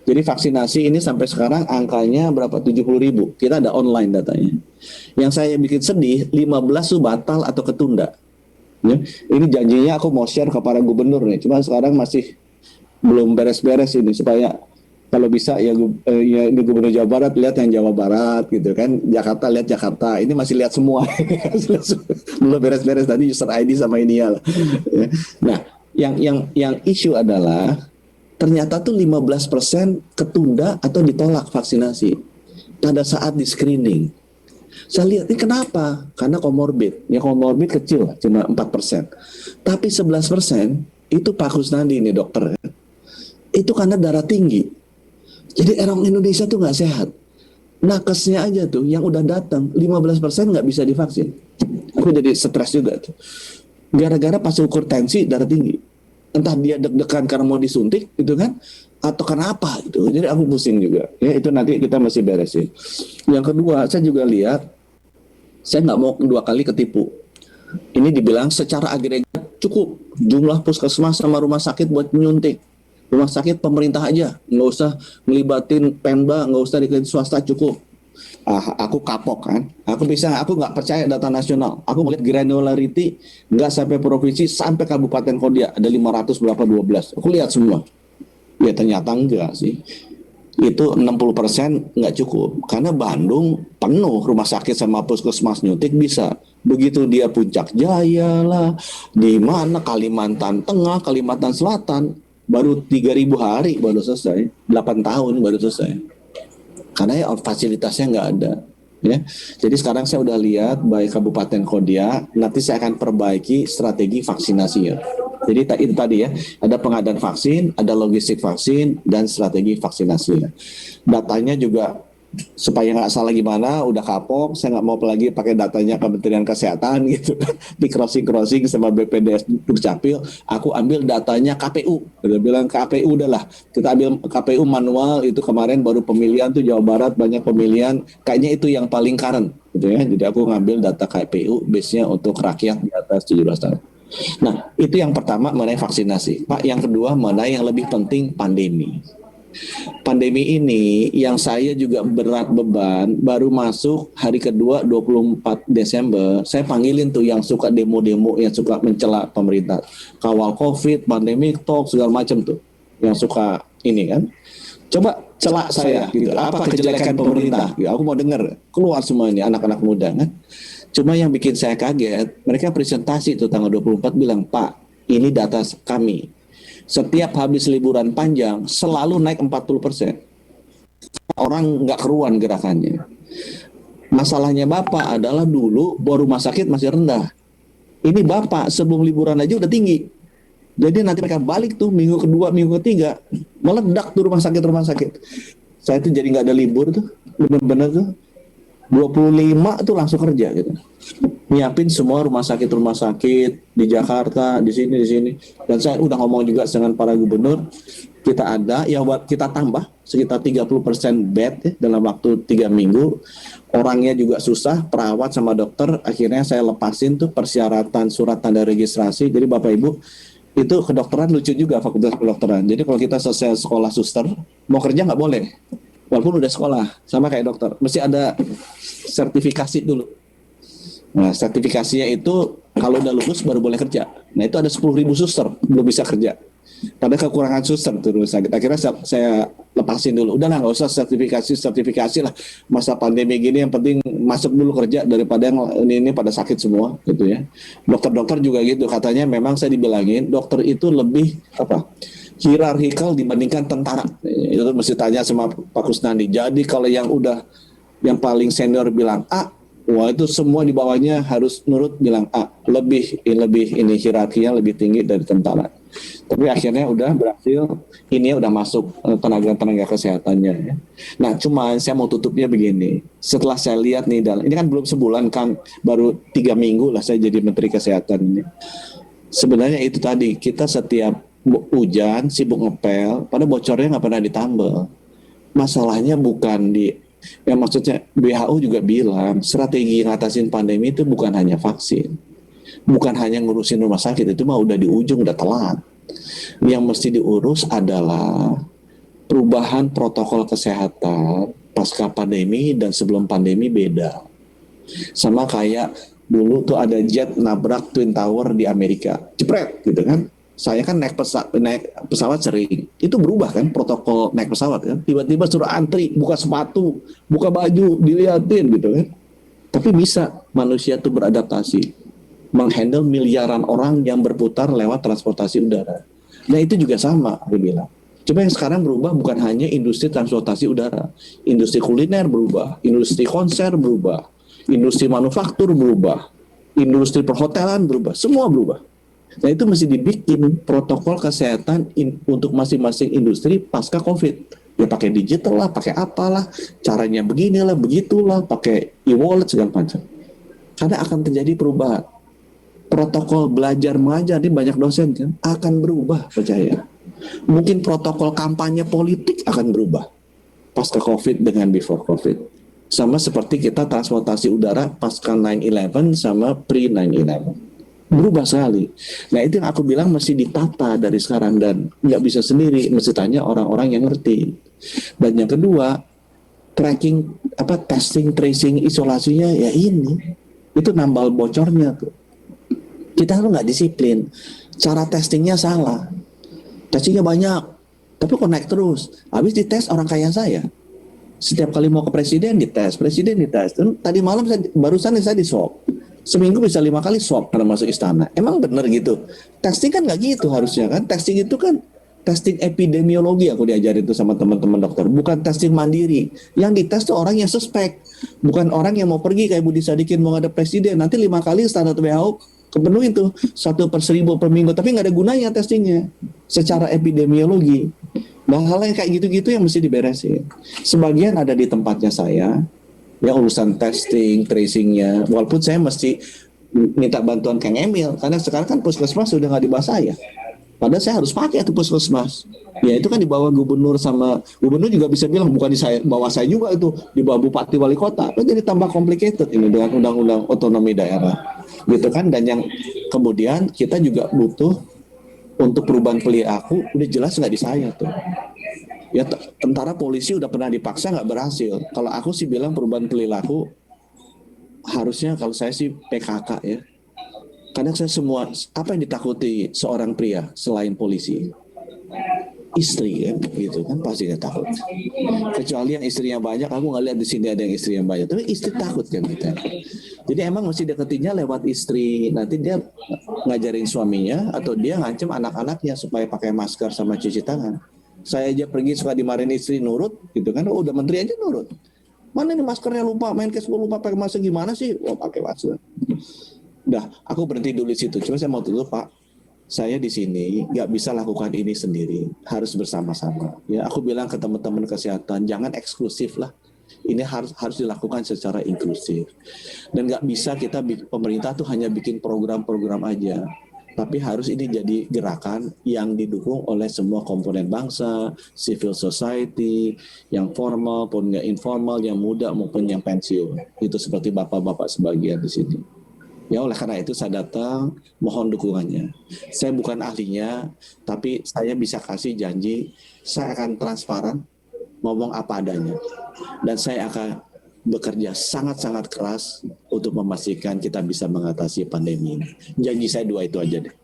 Jadi vaksinasi ini sampai sekarang angkanya berapa? 70.000. Kita ada online datanya. Yang saya bikin sedih, 15 tuh batal atau ketunda. Ya. Ini janjinya aku mau share ke para gubernur nih. Cuma sekarang masih belum beres-beres ini supaya kalau bisa ya di Gubernur Jawa Barat lihat yang Jawa Barat gitu kan, Jakarta lihat Jakarta, ini masih lihat semua. Belum beres-beres tadi user ID sama ini ya. Nah, yang isu adalah ternyata tuh 15% ketunda atau ditolak vaksinasi pada saat di screening. Saya lihat ini kenapa? Karena komorbid. Ya komorbid kecil, cuma 4%. Tapi 11% itu Pak Kusnandi ini dokter. Itu karena darah tinggi. Jadi orang Indonesia tuh nggak sehat. Nakesnya aja tuh yang udah datang 15% nggak bisa divaksin. Aku jadi stres juga tuh. Gara-gara pas ukur tensi darah tinggi. Entah dia deg-degan karena mau disuntik gitu kan, atau karena apa gitu. Jadi aku pusing juga. Ya itu nanti kita masih beresin. Yang kedua, saya juga lihat, saya nggak mau 2 kali ketipu. Ini dibilang secara agregat cukup jumlah puskesmas sama rumah sakit buat menyuntik. Rumah sakit pemerintah aja, nggak usah ngelibatin Pemda, nggak usah di swasta, cukup. Aku kapok kan, aku nggak percaya data nasional. Aku melihat granularity nggak sampai provinsi, sampai kabupaten kota ada 500 berapa 12. Aku lihat semua. Ya ternyata enggak sih. Itu 60% nggak cukup. Karena Bandung penuh rumah sakit sama puskesmas nyuntik bisa. Begitu dia Puncak Jaya lah, di mana Kalimantan Tengah, Kalimantan Selatan, baru 3.000 hari baru selesai, 8 tahun baru selesai. Karena ya fasilitasnya nggak ada. Ya. Jadi sekarang saya udah lihat baik Kabupaten Kodia, nanti saya akan perbaiki strategi vaksinasinya. Jadi itu tadi ya, ada pengadaan vaksin, ada logistik vaksin, dan strategi vaksinasi. Datanya juga supaya nggak salah gimana, udah kapok, saya nggak mau lagi pakai datanya Kementerian Kesehatan gitu, di crossing sama BPDS Dukcapil, aku ambil datanya KPU, udah bilang KPU udahlah, kita ambil KPU manual, itu kemarin baru pemilihan tuh Jawa Barat banyak pemilihan, kayaknya itu yang paling current gitu ya, jadi aku ngambil data KPU, base-nya untuk rakyat di atas 17 tahun. Nah, itu yang pertama mengenai vaksinasi. Pak, yang kedua mengenai yang lebih penting pandemi. Pandemi ini yang saya juga berat beban, baru masuk hari kedua 24 Desember, saya panggilin tuh yang suka demo-demo, yang suka mencela pemerintah. Kawal COVID, pandemi, talk, segala macam tuh. Yang suka ini kan. Coba celak saya, gitu. Apa kejelekan pemerintah? Ya, aku mau dengar. Keluar semua ini anak-anak muda kan. Cuma yang bikin saya kaget, mereka presentasi tuh tanggal 24 bilang, Pak, ini data kami. Setiap habis liburan panjang selalu naik 40%. Orang nggak keruan gerakannya. Masalahnya Bapak adalah dulu rumah sakit masih rendah. Ini Bapak sebelum liburan aja udah tinggi. Jadi nanti mereka balik tuh minggu kedua, minggu ketiga, meledak tuh rumah sakit. Saya tuh jadi nggak ada libur tuh, bener-bener tuh. 25 tuh langsung kerja gitu. Nyiapin semua rumah sakit di Jakarta, di sini. Dan saya udah ngomong juga dengan para gubernur, kita ada ya buat kita tambah sekitar 30% bed ya, dalam waktu 3 minggu. Orangnya juga susah, perawat sama dokter, akhirnya saya lepasin tuh persyaratan surat tanda registrasi. Jadi Bapak Ibu, itu kedokteran lucu juga, fakultas kedokteran. Jadi kalau kita selesai sekolah suster, mau kerja nggak boleh. Walaupun udah sekolah, sama kayak dokter, mesti ada sertifikasi dulu. Nah, sertifikasinya itu kalau udah lulus baru boleh kerja. Nah, itu ada 10.000 suster belum bisa kerja. Pada kekurangan suster terus sakit. Akhirnya saya lepasin dulu. Udahlah, nggak usah sertifikasi lah. Masa pandemi gini yang penting masuk dulu kerja daripada yang ini pada sakit semua gitu ya. Dokter-dokter juga gitu. Katanya memang saya dibilangin dokter itu lebih hierarkikal dibandingkan tentara. Itu mesti tanya sama Pak Kusnandi. Jadi kalau yang paling senior bilang A, wah itu semua di bawahnya harus nurut bilang A. Lebih ini hierarkinya lebih tinggi dari tentara. Tapi akhirnya udah berhasil, ini udah masuk tenaga kesehatannya ya. Nah, cuma saya mau tutupnya begini. Setelah saya lihat nih, ini kan belum sebulan Kang, baru 3 minggu lah saya jadi Menteri Kesehatan ini. Sebenarnya itu tadi, kita setiap hujan, sibuk ngepel, pada bocornya nggak pernah ditambal. Masalahnya bukan maksudnya WHO juga bilang, strategi ngatasin pandemi itu bukan hanya vaksin. Bukan hanya ngurusin rumah sakit, itu mah udah di ujung, udah telat. Yang mesti diurus adalah perubahan protokol kesehatan pasca pandemi dan sebelum pandemi beda. Sama kayak dulu tuh ada jet nabrak Twin Tower di Amerika, jepret gitu kan. Saya kan naik pesawat sering, itu berubah kan protokol naik pesawat kan. Tiba-tiba suruh antri, buka sepatu, buka baju, diliatin gitu kan. Tapi bisa manusia tuh beradaptasi, menghandle miliaran orang yang berputar lewat transportasi udara. Nah itu juga sama, aku bilang. Coba yang sekarang berubah bukan hanya industri transportasi udara, industri kuliner berubah, industri konser berubah, industri manufaktur berubah, industri perhotelan berubah, semua berubah. Nah itu mesti dibikin protokol kesehatan untuk masing-masing industri pasca COVID. Ya pakai digital lah, pakai apalah, caranya beginilah, begitulah, pakai e-wallet segala macam. Karena akan terjadi perubahan. Protokol belajar mengajar di banyak dosen kan akan berubah, percaya. Mungkin protokol kampanye politik akan berubah pasca COVID dengan before COVID. Sama seperti kita transportasi udara pasca 9/11 sama pre 9/11. Berubah sekali. Nah itu yang aku bilang mesti ditata dari sekarang dan nggak bisa sendiri, mesti tanya orang-orang yang ngerti. Dan yang kedua, tracking testing, tracing, isolasinya ya ini itu nambal bocornya tuh. Kita harus nggak disiplin. Cara testingnya salah. Testingnya banyak, tapi kok naik terus. Habis dites orang kaya saya. Setiap kali mau ke presiden dites. Tadi malam barusan saya di swab. Seminggu bisa 5 kali swab karena masuk istana. Emang bener gitu? Testing kan nggak gitu harusnya kan? Testing itu kan testing epidemiologi aku diajarin itu sama teman-teman dokter. Bukan testing mandiri. Yang dites tuh orang yang suspek. Bukan orang yang mau pergi kayak Budi Sadikin mau ngadep presiden. Nanti 5 kali standar WHO kepenuhin tuh 1/1000 per minggu. Tapi nggak ada gunanya testingnya secara epidemiologi. Nah hal yang kayak gitu-gitu yang mesti diberesin. Sebagian ada di tempatnya saya. Ya urusan testing, tracingnya. Walaupun saya mesti minta bantuan Kang Emil. Karena sekarang kan puskesmas sudah nggak di bawah saya. Padahal saya harus pakai itu puskesmas. Ya itu kan di bawah gubernur sama gubernur juga bisa bilang bukan di bawah saya juga itu di bawah bupati wali kota. Kan jadi tambah complicated ini dengan undang-undang otonomi daerah. Gitu kan dan yang kemudian kita juga butuh untuk perubahan perilaku udah jelas nggak di saya tuh. Ya tentara polisi udah pernah dipaksa nggak berhasil. Kalau aku sih bilang perubahan perilaku harusnya kalau saya sih PKK ya. Karena saya semua apa yang ditakuti seorang pria selain polisi? Istri kan, gitu kan pasti dia takut. Kecuali yang istrinya banyak, aku nggak lihat di sini ada yang istri yang banyak. Tapi istri takut kan kita. Jadi emang mesti deketinnya lewat istri. Nanti dia ngajarin suaminya atau dia ngancem anak-anaknya supaya pakai masker sama cuci tangan. Saya aja pergi suka dimarahin istri nurut, gitu kan? Oh, udah menteri aja nurut. Mana nih maskernya lupa, main cashboard lupa pakai masker gimana sih? Oh pakai masker. Udah, aku berhenti dulu di situ. Cuma saya mau tutup Pak. Saya di sini nggak bisa lakukan ini sendiri, harus bersama-sama. Ya, aku bilang ke teman-teman kesehatan, jangan eksklusif lah. Ini harus dilakukan secara inklusif. Dan nggak bisa kita pemerintah tuh hanya bikin program-program aja. Tapi harus ini jadi gerakan yang didukung oleh semua komponen bangsa, civil society, yang formal maupun yang informal, yang muda maupun yang pensiun. Itu seperti bapak-bapak sebagian di sini. Ya oleh karena itu saya datang, mohon dukungannya. Saya bukan ahlinya, tapi saya bisa kasih janji, saya akan transparan, ngomong apa adanya. Dan saya akan bekerja sangat-sangat keras untuk memastikan kita bisa mengatasi pandemi ini. Janji saya 2 itu aja deh.